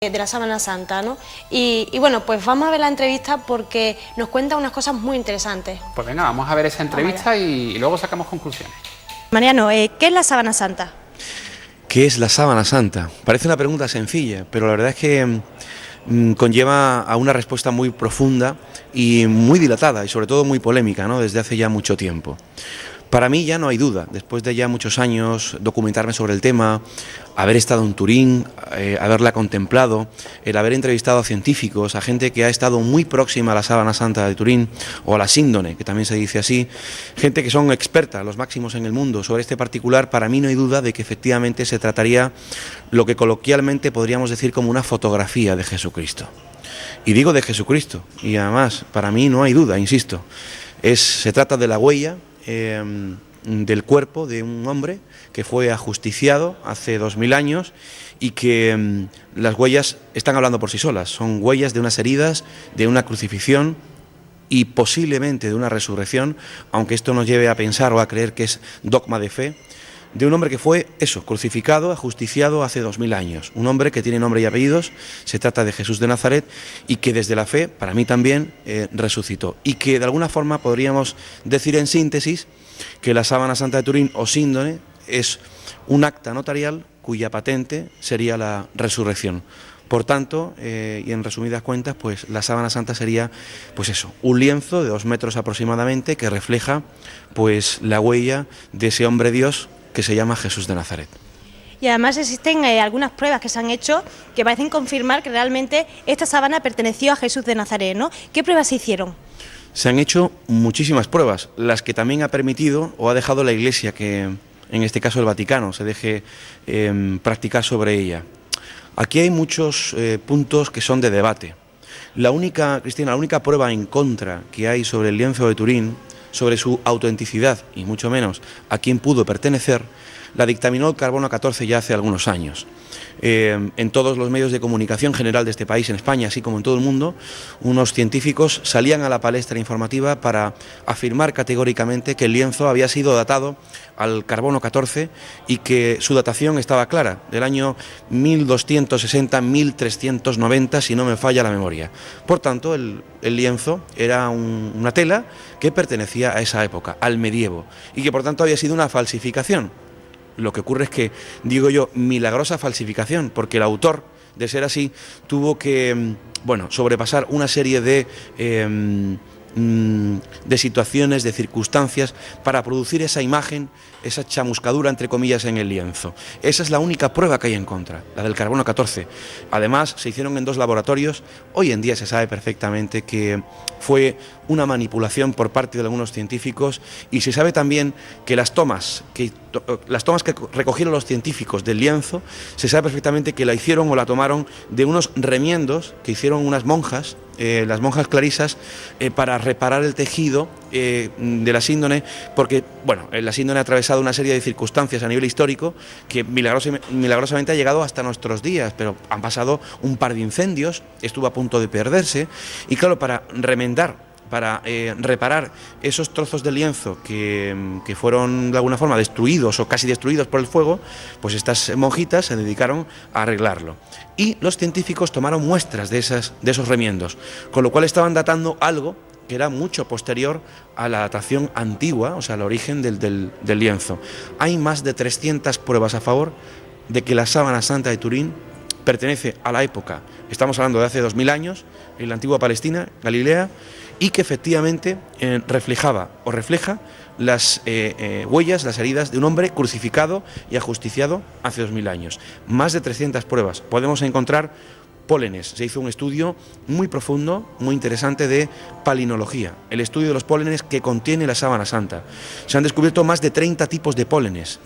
de la Sábana Santa, ¿no? Y bueno, pues vamos a ver la entrevista porque nos cuenta unas cosas muy interesantes. Pues venga, vamos a ver esa entrevista y luego sacamos conclusiones. Mariano, ¿qué es la Sábana Santa? ¿Qué es la Sábana Santa? Parece una pregunta sencilla, pero la verdad es que conlleva a una respuesta muy profunda y muy dilatada y sobre todo muy polémica, ¿no? Desde hace ya mucho tiempo. Para mí ya no hay duda, después de ya muchos años documentarme sobre el tema, haber estado en Turín, haberla contemplado, el haber entrevistado a científicos, a gente que ha estado muy próxima a la Sábana Santa de Turín o a la síndone, que también se dice así, gente que son expertas, los máximos en el mundo sobre este particular, para mí no hay duda de que efectivamente se trataría lo que coloquialmente podríamos decir como una fotografía de Jesucristo. Y digo de Jesucristo, y además para mí no hay duda, insisto, se trata de la huella del cuerpo de un hombre que fue ajusticiado hace 2000 años y que las huellas están hablando por sí solas, son huellas de unas heridas, de una crucifixión y posiblemente de una resurrección, aunque esto nos lleve a pensar o a creer que es dogma de fe, de un hombre que fue crucificado, ajusticiado hace 2000 años, un hombre que tiene nombre y apellidos, se trata de Jesús de Nazaret y que desde la fe, para mí también, resucitó y que de alguna forma podríamos decir en síntesis que la Sábana Santa de Turín o síndone es un acta notarial cuya patente sería la resurrección. Por tanto, y en resumidas cuentas, pues la Sábana Santa sería, pues eso, un lienzo de 2 metros aproximadamente que refleja, pues la huella de ese hombre Dios que se llama Jesús de Nazaret. Y además existen algunas pruebas que se han hecho que parecen confirmar que realmente esta sábana perteneció a Jesús de Nazaret, ¿no? ¿Qué pruebas se hicieron? Se han hecho muchísimas pruebas, las que también ha permitido o ha dejado la Iglesia, que en este caso el Vaticano, se deje practicar sobre ella. Aquí hay muchos puntos que son de debate. Cristina, la única prueba en contra que hay sobre el lienzo de Turín, sobre su autenticidad y mucho menos a quién pudo pertenecer, la dictaminó el carbono 14 ya hace algunos años. En todos los medios de comunicación general de este país, en España, así como en todo el mundo, unos científicos salían a la palestra informativa para afirmar categóricamente que el lienzo había sido datado al carbono 14 y que su datación estaba clara, del año 1260-1390, si no me falla la memoria. Por tanto, el lienzo era una tela que pertenecía a esa época, al medievo, y que por tanto había sido una falsificación. Lo que ocurre es que, digo yo, milagrosa falsificación, porque el autor, de ser así, tuvo que, sobrepasar una serie de situaciones, de circunstancias, para producir esa imagen, esa chamuscadura, entre comillas, en el lienzo. Esa es la única prueba que hay en contra, la del carbono 14. Además, se hicieron en 2 laboratorios. Hoy en día se sabe perfectamente que fue una manipulación por parte de algunos científicos, y se sabe también que las tomas que recogieron los científicos del lienzo, se sabe perfectamente que la hicieron o la tomaron de unos remiendos que hicieron unas monjas, las monjas clarisas, para reparar el tejido de la síndone, porque la síndone ha atravesado una serie de circunstancias a nivel histórico que milagrosamente ha llegado hasta nuestros días, pero han pasado un par de incendios, estuvo a punto de perderse, y claro, para reparar esos trozos de lienzo que fueron de alguna forma destruidos o casi destruidos por el fuego, pues estas monjitas se dedicaron a arreglarlo. Y los científicos tomaron muestras de esos remiendos, con lo cual estaban datando algo que era mucho posterior a la datación antigua, o sea, al origen del lienzo. Hay más de 300 pruebas a favor de que la Sábana Santa de Turín pertenece a la época, estamos hablando de hace 2000 años, en la antigua Palestina, Galilea, y que efectivamente refleja las huellas, las heridas de un hombre crucificado y ajusticiado hace 2000 años. Más de 300 pruebas. Podemos encontrar pólenes. Se hizo un estudio muy profundo, muy interesante, de palinología, el estudio de los pólenes que contiene la Sábana Santa. Se han descubierto más de 30 tipos de pólenes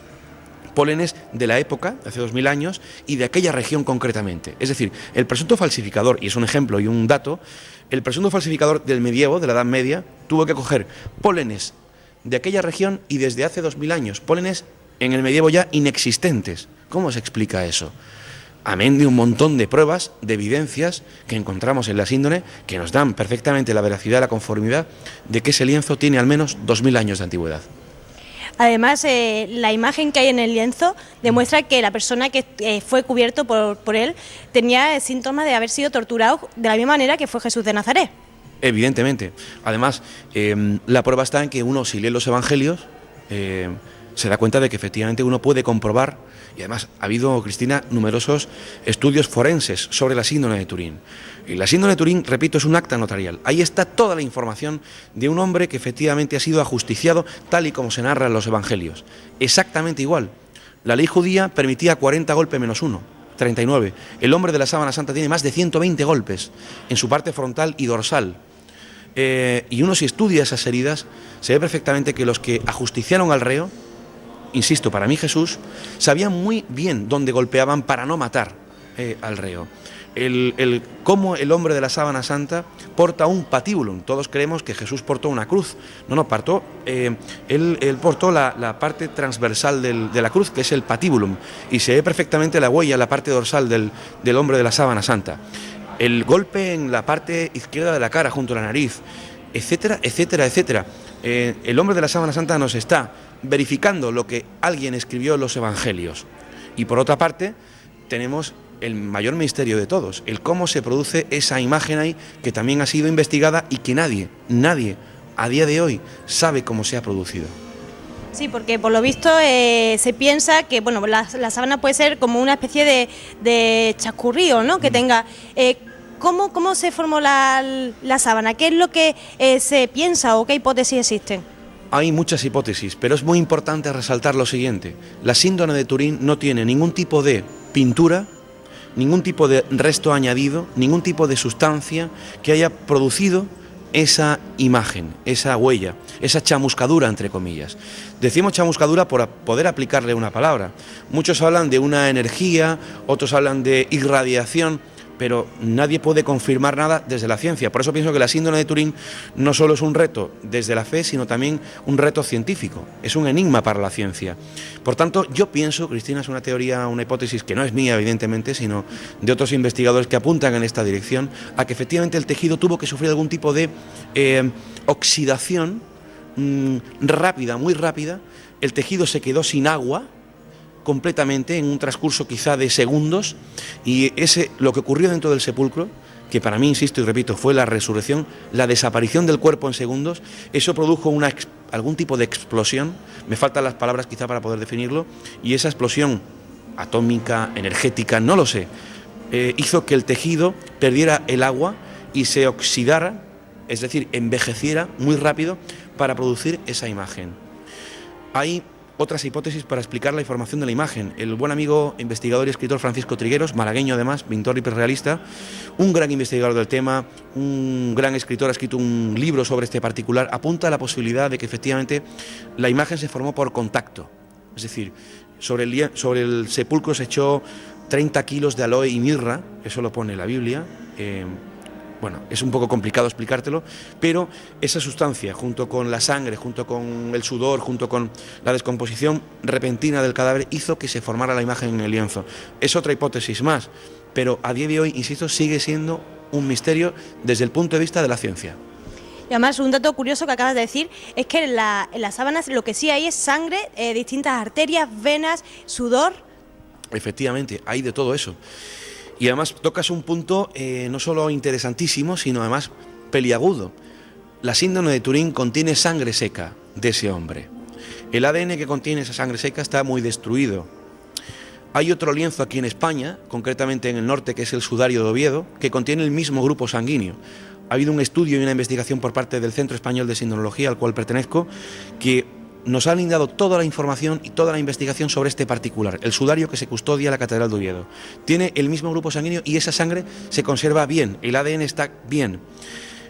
de la época, de hace 2000 años, y de aquella región concretamente. Es decir, el presunto falsificador, y es un ejemplo y un dato, el presunto falsificador del medievo, de la Edad Media, tuvo que coger pólenes de aquella región y desde hace 2000 años, pólenes en el medievo ya inexistentes. ¿Cómo se explica eso? Amén de un montón de pruebas, de evidencias que encontramos en la síndone, que nos dan perfectamente la veracidad, la conformidad de que ese lienzo tiene al menos 2000 años de antigüedad. Además, la imagen que hay en el lienzo demuestra que la persona que fue cubierto por él tenía síntomas de haber sido torturado de la misma manera que fue Jesús de Nazaret. Evidentemente. Además, la prueba está en que uno, si lee los evangelios, se da cuenta de que efectivamente uno puede comprobar, y además ha habido, Cristina, numerosos estudios forenses sobre la síndrome de Turín. Y la síndrome de Turín, repito, es un acta notarial. Ahí está toda la información de un hombre que efectivamente ha sido ajusticiado tal y como se narra en los evangelios. Exactamente igual. La ley judía permitía 40 golpes menos 1, 39. El hombre de la sábana santa tiene más de 120 golpes en su parte frontal y dorsal. Y uno, si estudia esas heridas, se ve perfectamente que los que ajusticiaron al reo, insisto, para mí Jesús, sabían muy bien dónde golpeaban para no matar al reo. Cómo el hombre de la sábana santa porta un patíbulum. Todos creemos que Jesús portó una cruz. No, él portó la parte transversal de la cruz, que es el patíbulum, y se ve perfectamente la huella en la parte dorsal del hombre de la sábana santa. El golpe en la parte izquierda de la cara, junto a la nariz, etcétera, etcétera, etcétera. El hombre de la sábana santa nos está verificando lo que alguien escribió en los evangelios. Y por otra parte, tenemos el mayor misterio de todos, el cómo se produce esa imagen ahí, que también ha sido investigada y que nadie a día de hoy sabe cómo se ha producido. Sí, porque por lo visto se piensa que bueno, la sábana puede ser como una especie de chascurrío, ¿no? Que tenga... ¿Cómo se formó la sábana? ¿Qué es lo que se piensa o qué hipótesis existen? Hay muchas hipótesis, pero es muy importante resaltar lo siguiente. La síndrome de Turín no tiene ningún tipo de pintura, ningún tipo de resto añadido, ningún tipo de sustancia que haya producido esa imagen, esa huella, esa chamuscadura, entre comillas. Decimos chamuscadura por poder aplicarle una palabra. Muchos hablan de una energía, otros hablan de irradiación, pero nadie puede confirmar nada desde la ciencia. Por eso pienso que la síndrome de Turín no solo es un reto desde la fe, sino también un reto científico. Es un enigma para la ciencia. Por tanto, yo pienso, Cristina, es una teoría, una hipótesis que no es mía, evidentemente, sino de otros investigadores que apuntan en esta dirección, a que efectivamente el tejido tuvo que sufrir algún tipo de oxidación rápida, muy rápida. El tejido se quedó sin agua completamente en un transcurso quizá de segundos, y lo que ocurrió dentro del sepulcro, que para mí, insisto y repito, fue la resurrección, la desaparición del cuerpo en segundos, eso produjo algún tipo de explosión, me faltan las palabras quizá para poder definirlo, y esa explosión atómica, energética, no lo sé, hizo que el tejido perdiera el agua y se oxidara, es decir, envejeciera muy rápido para producir esa imagen. Hay otras hipótesis para explicar la información de la imagen. El buen amigo investigador y escritor Francisco Trigueros, malagueño además, pintor hiperrealista, un gran investigador del tema, un gran escritor, ha escrito un libro sobre este particular, apunta a la posibilidad de que efectivamente la imagen se formó por contacto. Es decir, sobre el sepulcro se echó 30 kilos de aloe y mirra, eso lo pone la Biblia. Bueno, es un poco complicado explicártelo, pero esa sustancia, junto con la sangre, junto con el sudor, junto con la descomposición repentina del cadáver, hizo que se formara la imagen en el lienzo. Es otra hipótesis más, pero a día de hoy, insisto, sigue siendo un misterio desde el punto de vista de la ciencia. Y además, un dato curioso que acabas de decir es que en las sábanas lo que sí hay es sangre, distintas arterias, venas, sudor. Efectivamente, hay de todo eso. Y además tocas un punto no solo interesantísimo, sino además peliagudo. La síndrome de Turín contiene sangre seca de ese hombre. El ADN que contiene esa sangre seca está muy destruido. Hay otro lienzo aquí en España, concretamente en el norte, que es el Sudario de Oviedo, que contiene el mismo grupo sanguíneo. Ha habido un estudio y una investigación por parte del Centro Español de Sinología, al cual pertenezco, que nos han dado toda la información y toda la investigación sobre este particular, el sudario que se custodia en la Catedral de Oviedo. Tiene el mismo grupo sanguíneo y esa sangre se conserva bien, el ADN está bien.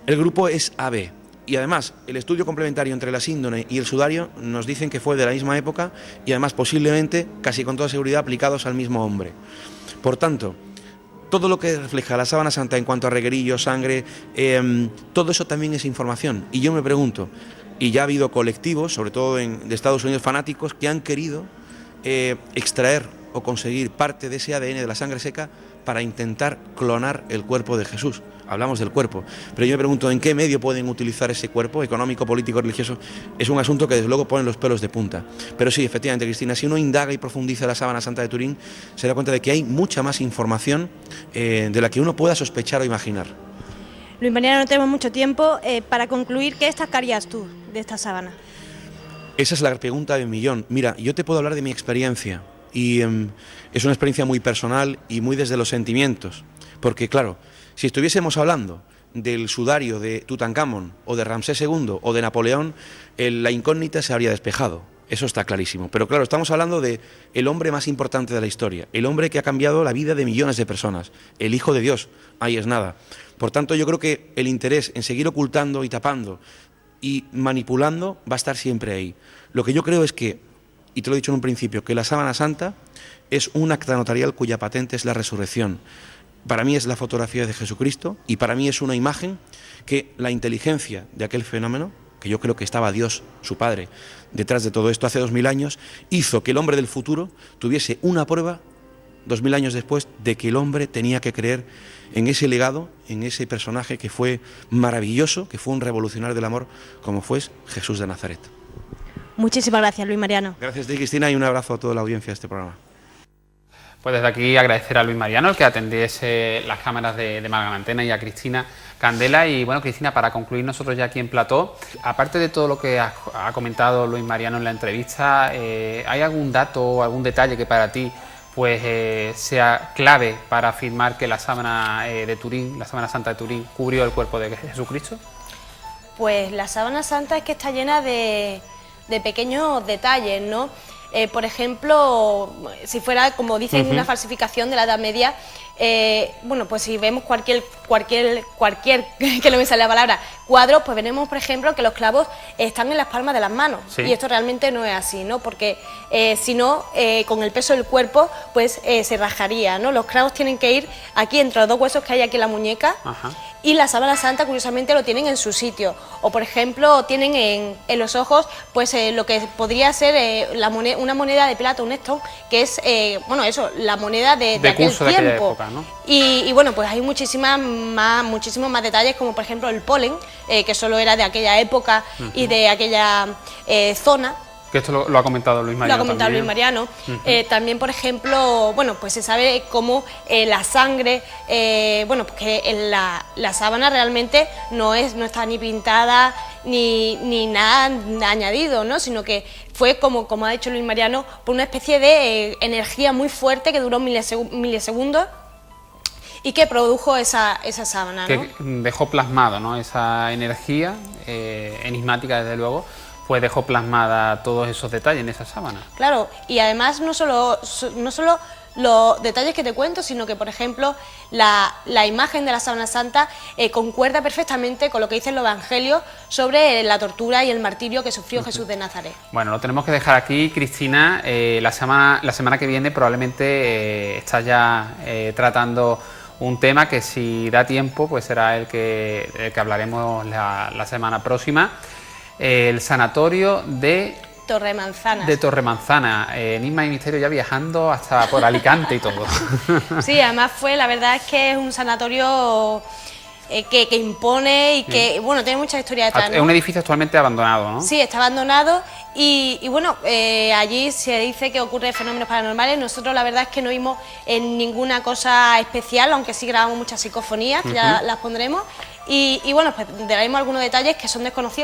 El grupo es AB. Y además, el estudio complementario entre la síndrome y el sudario nos dicen que fue de la misma época y además posiblemente, casi con toda seguridad, aplicados al mismo hombre. Por tanto, todo lo que refleja la sábana santa en cuanto a reguerillo, sangre, todo eso también es información. Y yo me pregunto, y ya ha habido colectivos, sobre todo de Estados Unidos, fanáticos, que han querido extraer o conseguir parte de ese ADN de la sangre seca para intentar clonar el cuerpo de Jesús. Hablamos del cuerpo, pero yo me pregunto en qué medio pueden utilizar ese cuerpo, económico, político, religioso. Es un asunto que desde luego pone los pelos de punta. Pero sí, efectivamente, Cristina, si uno indaga y profundiza la Sábana Santa de Turín, se da cuenta de que hay mucha más información de la que uno pueda sospechar o imaginar. Luis Mariano, no tenemos mucho tiempo. Para concluir, ¿qué destacarías tú de esta sábana? Esa es la pregunta de millón. Mira, yo te puedo hablar de mi experiencia y es una experiencia muy personal y muy desde los sentimientos, porque claro, si estuviésemos hablando del sudario de Tutankamón o de Ramsés II o de Napoleón, la incógnita se habría despejado, eso está clarísimo. Pero claro, estamos hablando de el hombre más importante de la historia, el hombre que ha cambiado la vida de millones de personas, el Hijo de Dios, ahí es nada. Por tanto, yo creo que el interés en seguir ocultando y tapando y manipulando va a estar siempre ahí. Lo que yo creo es que, y te lo he dicho en un principio, que la Sábana Santa es un acta notarial cuya patente es la resurrección. Para mí es la fotografía de Jesucristo y para mí es una imagen que la inteligencia de aquel fenómeno, que yo creo que estaba Dios, su Padre, detrás de todo esto hace 2000 años, hizo que el hombre del futuro tuviese una prueba 2000 años después de que el hombre tenía que creer en ese legado, en ese personaje que fue maravilloso, que fue un revolucionario del amor, como fue Jesús de Nazaret. Muchísimas gracias, Luis Mariano. Gracias a ti, Cristina, y un abrazo a toda la audiencia de este programa. Pues desde aquí agradecer a Luis Mariano el que atendiese las cámaras de Málaga Antena y a Cristina Candela. Y bueno, Cristina, para concluir nosotros ya aquí en plató, aparte de todo lo que ha comentado Luis Mariano en la entrevista, ¿hay algún dato o algún detalle que para ti pues sea clave para afirmar que la sábana de Turín, la Sábana Santa de Turín, cubrió el cuerpo de Jesucristo? Pues la Sábana Santa es que está llena de pequeños detalles, ¿no? Por ejemplo, si fuera, como dicen, una falsificación de la Edad Media, bueno, pues si vemos cualquier, que no me sale la palabra, cuadros, pues veremos, por ejemplo, que los clavos están en las palmas de las manos. Sí. Y esto realmente no es así, ¿no? Porque si no, con el peso del cuerpo, pues se rajaría, ¿no? Los clavos tienen que ir aquí entre los dos huesos que hay aquí en la muñeca. Ajá. Y la Sábana Santa, curiosamente, lo tienen en su sitio. O, por ejemplo, tienen en los ojos, pues lo que podría ser una moneda de plata, un stone, que es, bueno, eso, la moneda de aquel tiempo. De aquella época, ¿no? Y bueno, pues hay muchísimos más detalles, como por ejemplo el polen, que solo era de aquella época y de aquella zona. Que esto lo ha comentado Luis Mariano. Lo ha comentado Luis Mariano. También, por ejemplo, bueno, pues se sabe cómo la sangre, bueno, pues que la sábana realmente no está ni pintada ni nada añadido, ¿no? Sino que fue, como ha dicho Luis Mariano, por una especie de energía muy fuerte que duró milisegundos y que produjo esa sábana, ¿no? Que dejó plasmado, ¿no? Esa energía enigmática, desde luego, pues dejó plasmada todos esos detalles en esa sábana. Claro, y además no solo los detalles que te cuento, sino que, por ejemplo, la imagen de la Sábana Santa concuerda perfectamente con lo que dicen los evangelios sobre la tortura y el martirio que sufrió Jesús de Nazaret. Bueno, lo tenemos que dejar aquí, Cristina. La semana que viene probablemente estás ya tratando un tema que, si da tiempo, pues será el que hablaremos la semana próxima. El sanatorio de Torremanzanas. De Torremanzana, Enigma y Misterio ya viajando hasta por Alicante y todo. Sí, además la verdad es que es un sanatorio que impone y que, bueno, tiene mucha historia detrás, ¿no? Es un edificio actualmente abandonado, ¿no? Sí, está abandonado y bueno, allí se dice que ocurren fenómenos paranormales. Nosotros la verdad es que no vimos ninguna cosa especial, aunque sí grabamos muchas psicofonías, que ya las pondremos. Y bueno, pues daremos algunos detalles que son desconocidos.